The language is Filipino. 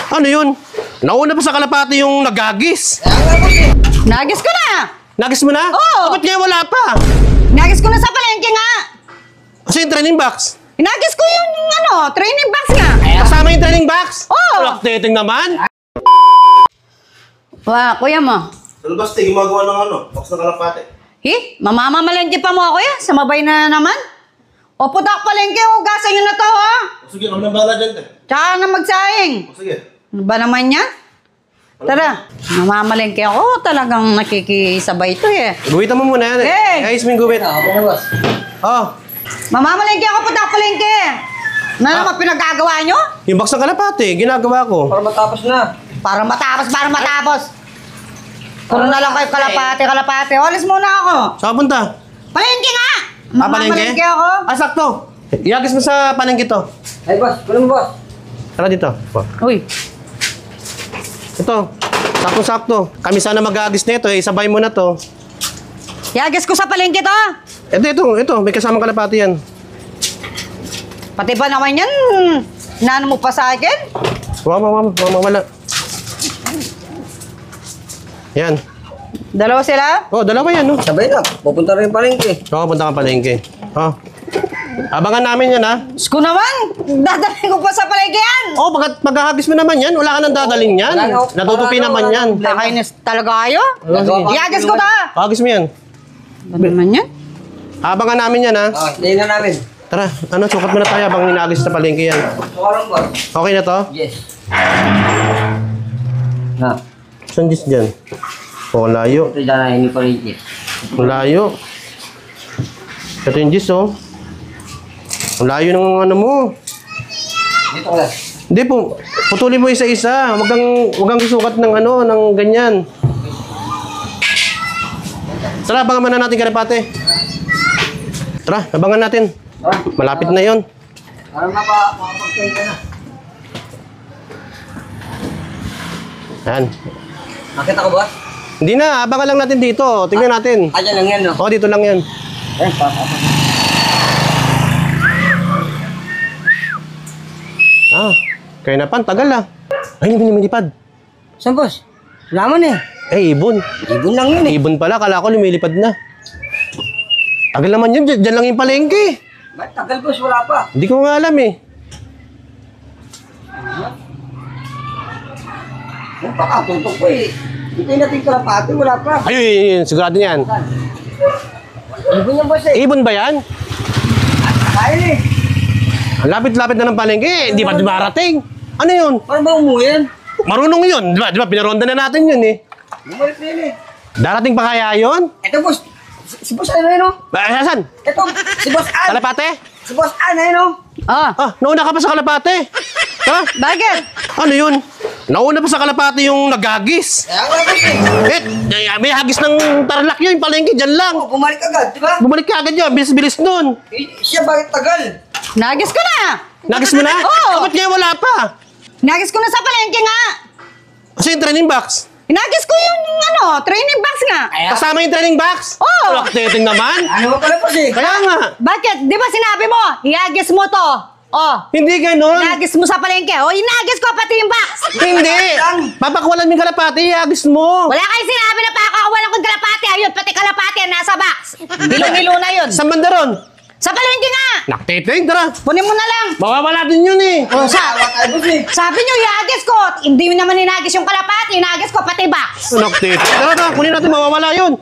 Ano yun? Nauna pa sa kalapati yung nagagis. Nagis ko na! Nagis mo na? Oo. Ba't ngayon wala pa? Nagis ko na sa palengke nga! Kasi yung training box. Nagis ko yung training box nga! Kasama yung training box? Oo. Lactating naman. Wah, kuya mo. Ano ba, Steve? Gumagawa ng box ng kalapate. Mamamamalengke pa mo ako ya. Samabay na naman. O putak palengke, hugasan nyo na to ha. O sige, kami nang bahala dyan, te. Tsaka na magsaing. O sige. Ano ba naman yan? Tara, mamamalengke ako. Talagang nakikisabay to eh. Guwitan mo muna yan eh. Hey! Ayos mo yung guwit. Oh, Mamamalengke ako, putak palengke. Ano naman pinagagawa nyo? yung box ng kalapati, ginagawa ko. Para matapos na. Para matapos. Puro na lang kayo kalapate. Alis muna ako. Saan ka punta? Palengke nga! Palengke? Mamamalengke ako. Ah, sakto. Iagis mo sa palengke to. Ay, boss. Kunin mo, boss. Tara dito. Oh. Uy, Ito. Sakto-sakto. Kami sana mag-aagis nito eh. Sabay mo na to. yagis ko sa palengke to. Ito. May kasamang kalapati yan. Pati ba naman yan? Nano mo pa sa akin? Wala. Yan. Dalawa sila? Oh, dalawa yan, no? Sabay na. Pupunta rin yung palengke. Oo, punta ka palengke. Oh. Abangan namin yan, ha? Sko naman! Dadalhin ko pa sa palengke yan! Oh, pagkahagis mo naman yan, wala ka nang dadalhin yan. Wala na- Natutupi wala na- naman wala yan. na- Nakainis talaga kayo? Oh, sige. Yagis ko ta! Hagis mo yan. Ano naman yan? Abangan namin yan, ha? Ah, hintayin na namin. Tara, sukat mo na tayo habang hinagis sa palengke yan. Sukarang, boss. Okay na to? Yes. Na. Saan gis dyan? Oh, ang layo. Ito dyan na hindi pa rin. Ang layo. Ito yung gis, oh. Ang layo ng ano mo. Dito ka. Hindi po, putulin mo isa-isa. Huwag kang sukat ng ng ganyan. Tara, abangan muna natin kalapate. Tara, abangan natin. Malapit na yon. Para makapagkain ka na. Yan. Nakita ko, boss? Hindi na, abangan lang natin dito. Tingnan natin. Ah, dyan lang yan, no? Oh, dito lang yan. Eh, papapapap. Ah, kaya na pan, tagal ah. Ay, lumilipad. Saan, boss? Laman eh. Eh, ibon. Ibon lang yun eh. Ibon pala, kala ko lumilipad na. Tagal naman yun, dyan lang yung palengke. Ba't tagal, boss? Wala pa. Hindi ko nga alam eh. Oh, baka tutok ko eh. Hintayin natin kalapati. Wala pa. Ayun, sigurado yan. Ibon yan, boss eh. Ibon ba yan? Kain eh. Ang lapit-lapit na ng palengke, hindi pa dumarating. Ano yun? Paano ba umuwi yan? Marunong yun, di ba? Pinaronda na natin yun eh. Bumalik na yun eh. Darating pa kaya yun? Ito, boss. Si boss ano yun, oh? Saan? Ito, si boss An. Kalapate? Si boss An, ayun, oh. Ah, Ah, nauna ka pa sa kalapate. Ha? bakit? Ano yun? Nauna pa sa kalapate yung nagagis. Kaya nga, boss eh. May hagis ng tarlac yun, palengke, dyan lang. Oh, bumalik agad, di ba? Bumalik ka agad yun, bilis-bilis nun. Eh, siya, bakit tagal? Nagis ko na! Nagis mo na? Oo. Ba't ngayon wala pa? Nagis ko na sa palengke nga! Kasi yung training box. Nagis ko yung training box nga! Kasama yung training box? Oo. Lactating naman. Ano ba pala, boss eh? Kaya nga. Bakit? Di ba sinabi mo, iagis mo to? Oh, Hindi ganun. inagis mo sa palengke. O, inagis ko pati yung box! Hindi. Papakawalan mo yung kalapati, iagis mo. Wala kayo sinabi na pakakawalan kong kalapate. Ayun, pati kalapate nasa box. Hilo-hilo na yun. Saan banda ron? Sa palengke nga! Lactating, tara. Kunin mo na lang. Mawawala din yun eh. O, Tawa tayo, boss eh. sabi nyo, iagis ko. Hindi naman inagis yung kalapate. Inagis ko pati box. Lactating. Tara, kunin natin, mawawala yun.